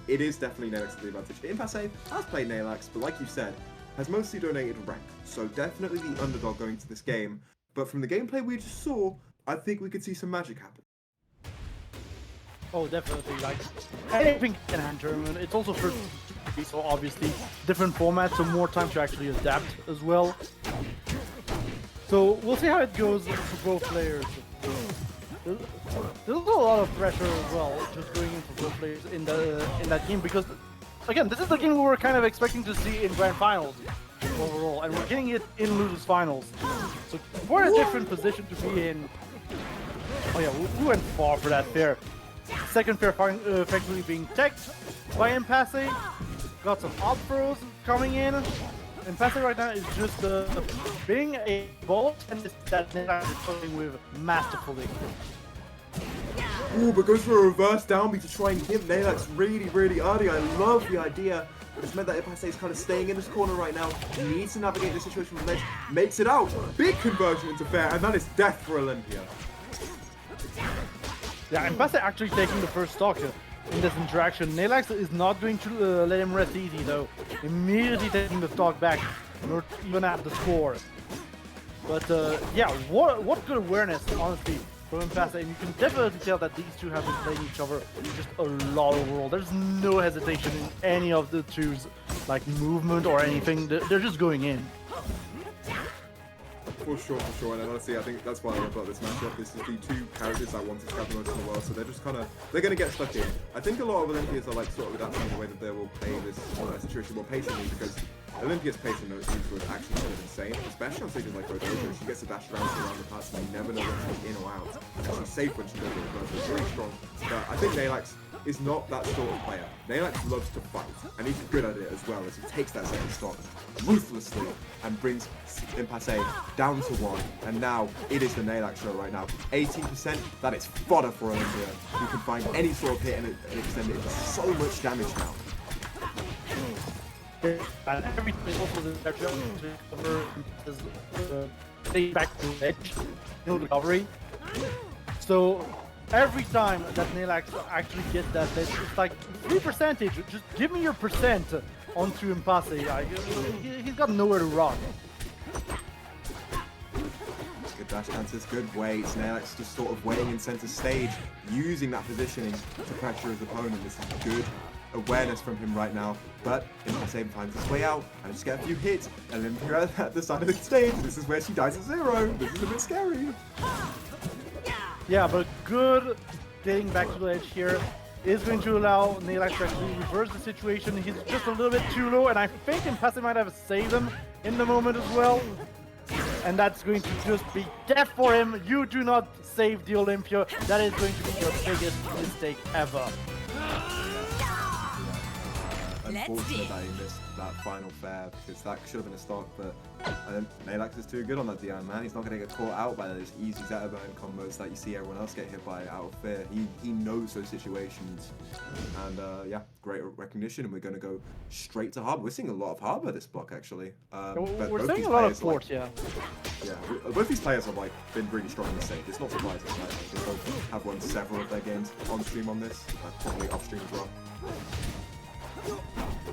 it is definitely Neylax the advantage. Impasse has played Neylax, but like you said, has mostly donated rank. So definitely the underdog going to this game. But from the gameplay we just saw, I think we could see some magic happen. Oh, definitely. Like, anything can happen. It's also for so obviously different formats, so more time to actually adapt as well. So we'll see how it goes for both players. There's a lot of pressure as well, just going in for both players in that game, because again, this is the game we were kind of expecting to see in grand finals overall, and we're getting it in losers finals. So quite a different position to be in. Oh yeah, we went far for that fair. Second fair effectively being teched by Impasse. Got some up throws coming in. Impasse right now is just being a ball tennis that Neylax is playing with masterfully. Ooh, but goes for a reverse downbeat to try and hit Neylax really, really early. I love the idea. But it's meant that Impasse is kind of staying in this corner right now. He needs to navigate the situation with Ledge. Makes it out. Big conversion into fair, and that is death for Olympia. Yeah, Impasse actually taking the first stock in this interaction. Neylax is not going to let him rest easy though. Immediately taking the stock back in order to even at the score. But yeah, what good awareness, honestly, from Impasse, and you can definitely tell that these two have been playing each other just a lot overall. There's no hesitation in any of the two's like movement or anything. They're just going in. For sure, and honestly, I think that's why I love about this matchup. This is the two characters I wanted to have the most in the world, so they're just kind of, they're going to get stuck in. I think a lot of Olympians are like sort of adapting the way that they will play this situation more patiently, because Olympia's patient note seems to have actually kind of insane, especially on stages like Rodojo. She gets to dash around the parts and you never know when she's in or out. And she's safe when she does it, but she's really strong. But I think Neylax is not that sort of player. Neylax loves to fight, and he's good at it as well, as he takes that second stock ruthlessly and brings Impasse down to 1. And now it is the Neylax show right now. 18%, that is fodder for Olympia. You can find any sort of hit and extend it into so much damage now. And everything also the to cover is back to edge, no recovery. So every time that Neylax actually gets that edge, it's like 3%. Just give me your percent onto Impasse. He's got nowhere to run. Good dash dances, good weights. Neylax just sort of weighing in center stage, using that positioning to pressure his opponent. This is good awareness from him right now, but Impasse finds his way out and just get a few hits, and then we're at the side of the stage. This is where she dies at 0. This is a bit scary. Yeah, but good getting back to the edge here is going to allow Neylax to actually reverse the situation. He's just a little bit too low, and I think Impasse might have saved him in the moment as well. And that's going to just be death for him. You do not save the Olympia. That is going to be your biggest mistake ever. Unfortunate that he missed that final fair, because that should have been a stock, but Neylax is too good on that DI, man. He's not going to get caught out by those easy Zetterburn combos that you see everyone else get hit by out of fear. He knows those situations, and yeah, great recognition, and we're going to go straight to Harbor. We're seeing a lot of Harbor this block, actually. We're seeing a lot of Port, yeah. Yeah, both these players have like been really strong in the stage. It's not surprising. Like, they both have won several of their games on stream on this, probably off stream as well.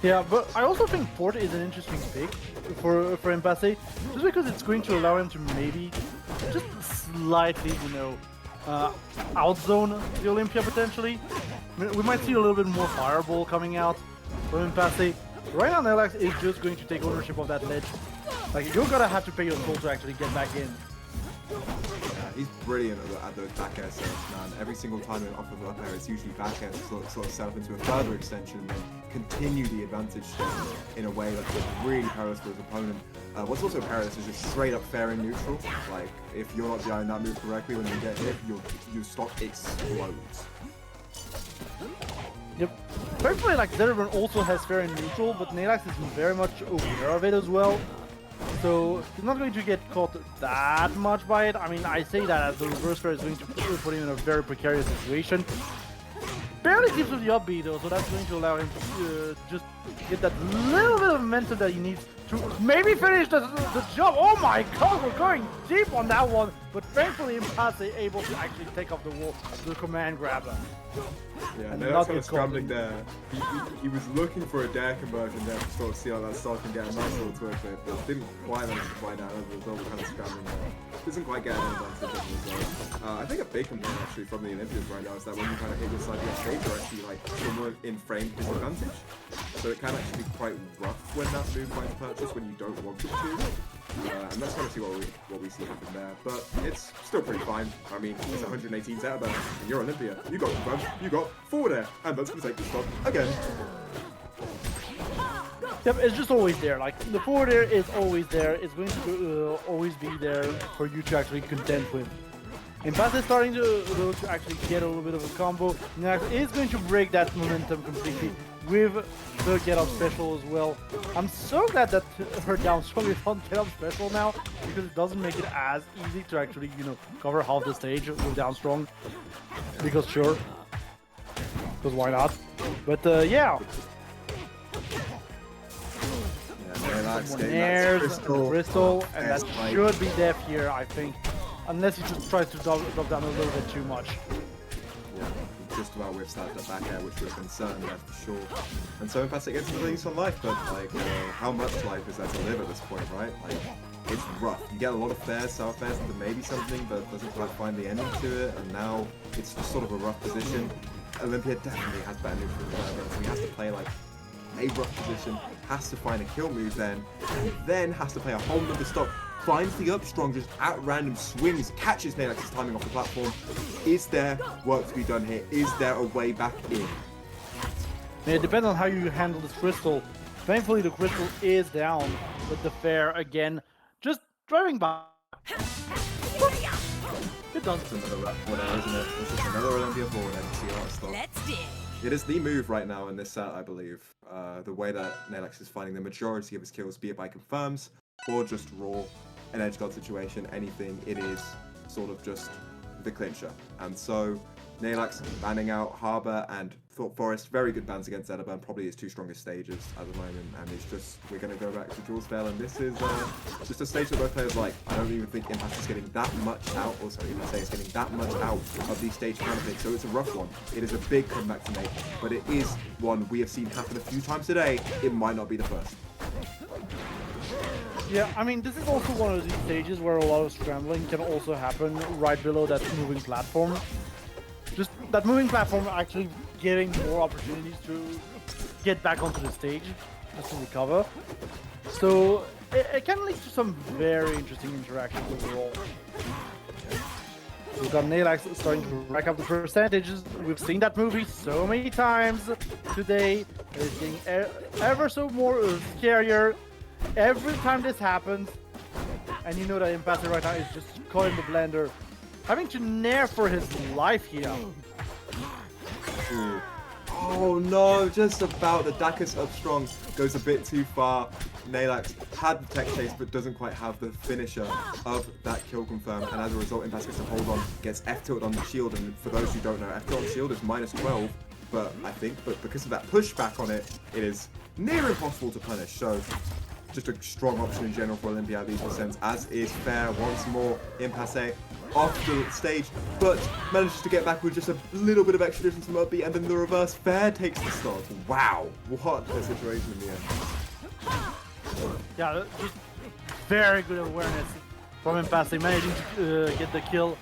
Yeah, but I also think Port is an interesting pick for Impasse, just because it's going to allow him to maybe just slightly, you know, outzone the Olympia potentially. We might see a little bit more fireball coming out from Impasse. Right now, Neylax is just going to take ownership of that ledge. Like, you're gonna have to pay your toll to actually get back in. He's brilliant at those back air serves, man. Every single time off of up air, it's usually back air to sort of set up into a further extension and then continue the advantage in a way that's really perilous for his opponent. What's also perilous is just straight up fair and neutral. Like, if you're not behind that move correctly, when you get hit, your stock explodes. Yep. Thankfully, like, Zetterburn also has fair and neutral, but Neylax is very much aware of it as well. So he's not going to get caught that much by it. I mean, I say that as the reverse fair is going to put him in a very precarious situation. Barely keeps with the upbeat though, so that's going to allow him to just get that little bit of momentum that he needs to maybe finish the job. Oh my god, we're going deep on that one. but thankfully Impasse able to actually take off the wall, the command grabber. Yeah, And no, not that's kind of get caught scrambling in- there. He was looking for a dare conversion there to sort of see how that stock and get a nice little twist, but didn't quite manage to find out as a result. Kind of scrambling there. Doesn't quite get an advantage as a result. I think a big complaint actually from the Olympians right now is that when you kind of hit your side of the stage, you're actually like somewhere in frame disadvantage. So it can actually be quite rough when that move finds purchase when you don't want it to. And that's kind of see what we see happen there. But it's still pretty fine. I mean, it's 118 Zetterburn, and you're Olympia. You got confirmed, you got forward air, and that's going to take the stock again. Yep, it's just always there. Like the forward air is always there. It's going to always be there for you to actually contend with. Impasse is starting to actually get a little bit of a combo. Neylax is going to break that momentum completely with the get up special as well. I'm so glad that her down strong is on get up special now, because it doesn't make it as easy to actually, you know, cover half the stage with down strong. Because sure, because why not? But yeah. Neylax There's Crystal, and that should be death here, I think. Unless he just tries to drop down a little bit too much. Yeah, just about whiffs that back air, which would have been certain death for sure. And so Impasse gets to release on life, but like, how much life is there to live at this point, right? Like, it's rough. You get a lot of fairs, sour fairs into maybe something, but doesn't quite find the ending to it, and now it's just sort of a rough position. Olympia definitely has better neutral whatever, so he has to play like a rough position, has to find a kill move then has to play a whole nother stock, finds the up strong just at random swings, catches Neylax's timing off the platform. Is there work to be done here? Is there a way back in? It depends on how you handle this crystal. Thankfully the crystal is down, but the fair again, just driving by. It does. It's another rough one, isn't it? This is another Olympia forward end to see how it stops. Let's dig. It is the move right now in this set, I believe. The way that Neylax is finding the majority of his kills, be it by confirms or just raw, an edge guard situation, anything, it is sort of just the clincher. And so Neylax banning out Harbor and Forest, very good bans against Zetterburn, probably his two strongest stages at the moment, and it's just, we're going to go back to Jules Vale, and this is just a stage that both players like. I don't even think Impasse is getting that much out, or sorry, Impasse is getting that much out of these stage counterpicks, so it's a rough one. It is a big comeback to make, but it is one we have seen happen a few times today. It might not be the first. Yeah, I mean, this is also one of these stages where a lot of scrambling can also happen right below that moving platform. Just that moving platform actually getting more opportunities to get back onto the stage, just to recover. So it can lead to some very interesting interactions overall. We've got Neylax starting to rack up the percentages. We've seen that movie so many times today. It's getting ever so more scarier every time this happens. And you know that Impasse right now is just caught in the blender, having to nair for his life here. Ooh. Oh no, just about. The Dacus up strong goes a bit too far. Neylax had the tech chase but doesn't quite have the finisher of that kill confirm, and as a result Impasse gets a hold on, gets F tilted on the shield, and for those who don't know, F tilt on shield is -12, but because of that pushback on it, it is near impossible to punish, so just a strong option in general for Olympia at these percents, as is fair once more. Impasse off the stage, but manages to get back with just a little bit of extra distance from upbeat, and then the reverse fair takes the stock. Wow, what a situation in the end. Yeah, just very good awareness from Impasse, managing to get the kill.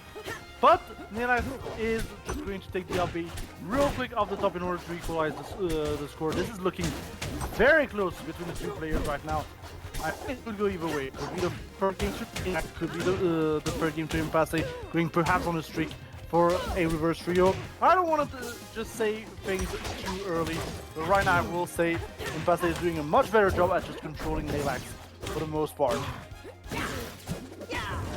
But Neylax is just going to take the upbeat real quick off the top in order to equalize the score. This is looking very close between the two players right now. I think it could go either way. It could be the first game to Neylax, could be the third game to Impasse, going perhaps on a streak for a reverse trio. I don't want to just say things too early, but right now I will say Impasse is doing a much better job at just controlling Neylax for the most part.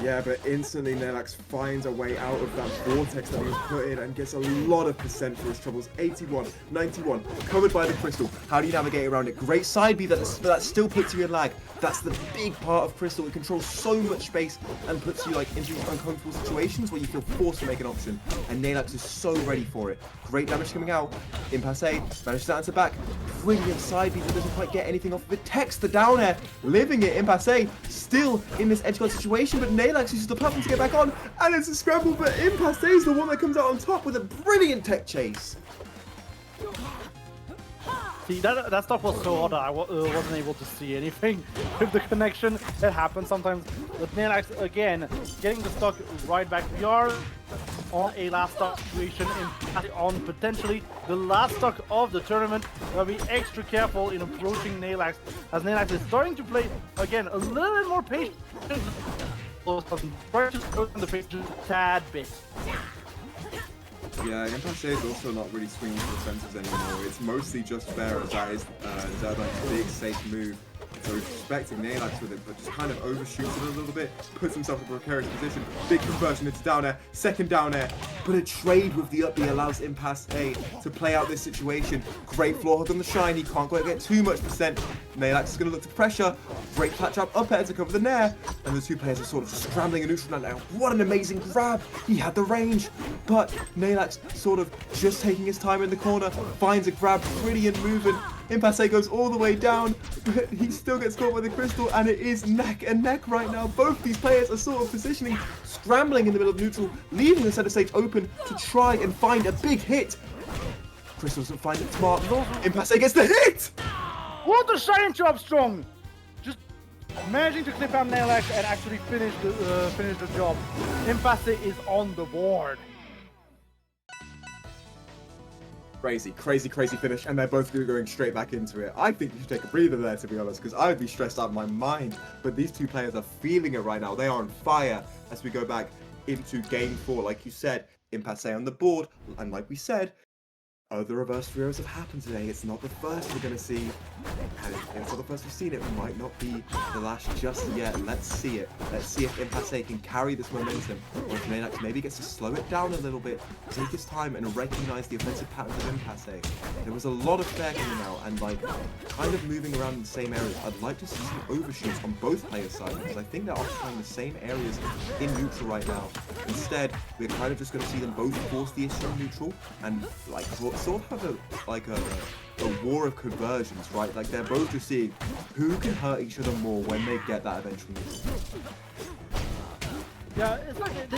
Yeah, but instantly Neylax finds a way out of that vortex that he was put in and gets a lot of percent for his troubles. 81, 91, covered by the crystal. How do you navigate around it? Great side B, but that still puts you in lag. That's the big part of crystal. It controls so much space and puts you like into uncomfortable situations where you feel forced to make an option. And Neylax is so ready for it. Great damage coming out. Impasse managed to answer back. brilliant side beat, but doesn't quite get anything off of it. Text the down air, living it. Impasse still in this edge guard situation, but Neylax uses the platform to get back on, and it's a scramble, but Impasse is the one that comes out on top with a brilliant tech chase. See, that stuff was so hot that I wasn't able to see anything with the connection. That happens sometimes. But Neylax, again, getting the stock right back. We are on a last stock situation on potentially the last stock of the tournament. Gotta be extra careful in approaching Neylax, as Neylax is starting to play, again, a little bit more patient. Trying to slow down the pace just a tad bit. Yeah, Impasse is also not really swinging for the fences anymore. It's mostly just fair, as that is Zetterburn's big safe move. So he's expecting Neylax with it, but just kind of overshoots it a little bit, puts himself in a precarious position. Big conversion into down air, second down air, but a trade with the up B allows Impasse to play out this situation. Great floor hug on the shine, he can't quite get too much percent. Neylax is going to look to pressure, great clutch up air to cover the nair, and the two players are sort of just scrambling in neutral land now. What an amazing grab! He had the range, but Neylax sort of just taking his time in the corner, finds a grab, brilliant movement. Impasse goes all the way down, but he still gets caught by the crystal, and it is neck and neck right now. Both these players are sort of positioning, scrambling in the middle of neutral, leaving the center stage open to try and find a big hit. Crystal doesn't find it smart. Impasse gets the hit! What a shine to Strong! Just managing to clip out Neylax and actually finish the job. Impasse is on the board. Crazy finish, and they're both going straight back into it. I think you should take a breather there, to be honest, because I would be stressed out of my mind. But these two players are feeling it right now. They are on fire as we go back into game 4. Like you said, Impasse on the board, and like we said, other reverse trios have happened today. It's not the first we're going to see, and if it's not the first we've seen, it might not be the last just yet. Let's see it. Let's see if Impasse can carry this momentum, or if Neylax maybe gets to slow it down a little bit, take his time, and recognize the offensive patterns of Impasse. There was a lot of fair coming out, and like kind of moving around in the same areas. I'd like to see some overshoots on both players' sides, because I think they're occupying the same areas in neutral right now. Instead, we're kind of just going to see them both force the issue in neutral, and like sort of have a war of conversions, right? Like they're both just seeing who can hurt each other more when they get that eventual neutral. Yeah, it's like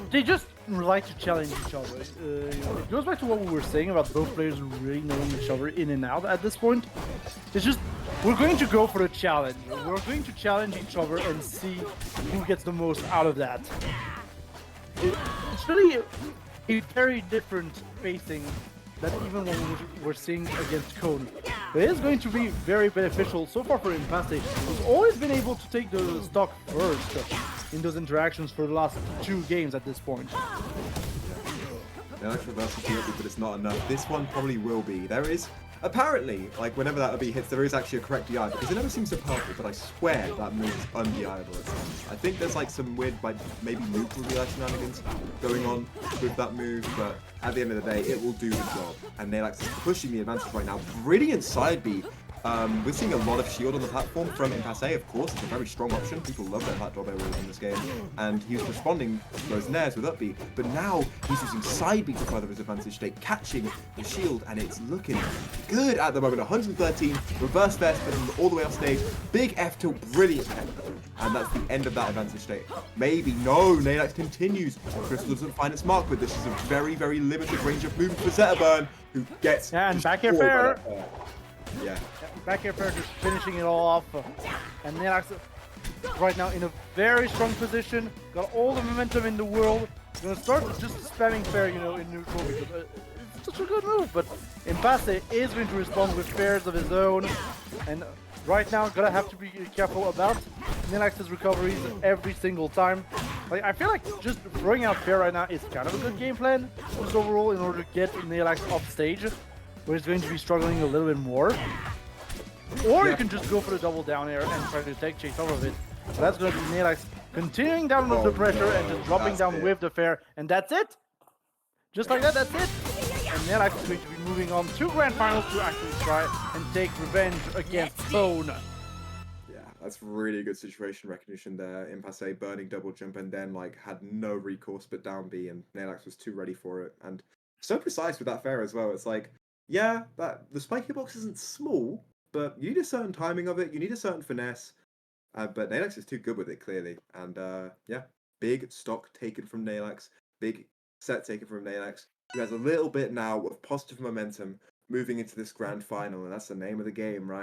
they just like to challenge each other. It goes back to what we were saying about both players really knowing each other in and out at this point. It's just, we're going to go for the challenge. We're going to challenge each other and see who gets the most out of that. It's really a very different facing than even when we're seeing against Cone. But it is going to be very beneficial so far for Impasse, who's always been able to take the stock first in those interactions for the last 2 games at this point. The actual versatility, but it's not enough. This one probably will be. There is, apparently, like whenever that OB hits, there is actually a correct DI, because it never seems so perfect, but I swear that move is undeniable. I think there's like some weird, like maybe neutral DI shenanigans going on with that move, but at the end of the day, it will do the job. And Neylax is pushing the advantage right now. Brilliant side B. We're seeing a lot of shield on the platform from Impasse, of course. It's a very strong option. People love their backdoor barriers in this game. And he was responding to those nairs with up B. But now he's using side B to further his advantage state, catching the shield, and it's looking good at the moment. 113, reverse fair spinning all the way off stage. Big F tilt, brilliant head. And that's the end of that advantage state. Maybe, no, Neylax continues. Crystal doesn't find its mark, but this is a very, very limited range of movement for Zetterburn, who gets... Yeah, and back air fair. Yeah. Back air fair, just finishing it all off. And Neylax right now in a very strong position. Got all the momentum in the world. Gonna start just spamming fair, you know, in neutral, because it's such a good move. But Impasse is going to respond with fairs of his own. And right now, gonna have to be careful about Neylax's recoveries every single time. Like, I feel like just throwing out fair right now is kind of a good game plan, just overall, in order to get Neylax off stage, where he's going to be struggling a little bit more. Or you can just go for the double down air and try to tech chase over it. So that's going to be Neylax continuing down with the pressure and just dropping down with the fair. And that's it. Just like that, that's it. And Neylax is going to be moving on to Grand Finals to actually try and take revenge against Cone. Yeah, that's really good situation recognition there. Impasse burning double jump and then like had no recourse but down B, and Neylax was too ready for it. And so precise with that fair as well. It's like, yeah, that the spike hitbox isn't small, but you need a certain timing of it. You need a certain finesse. But Neylax is too good with it, clearly. And yeah, big stock taken from Neylax. Big set taken from Neylax, who has a little bit now of positive momentum moving into this grand final. And that's the name of the game, right?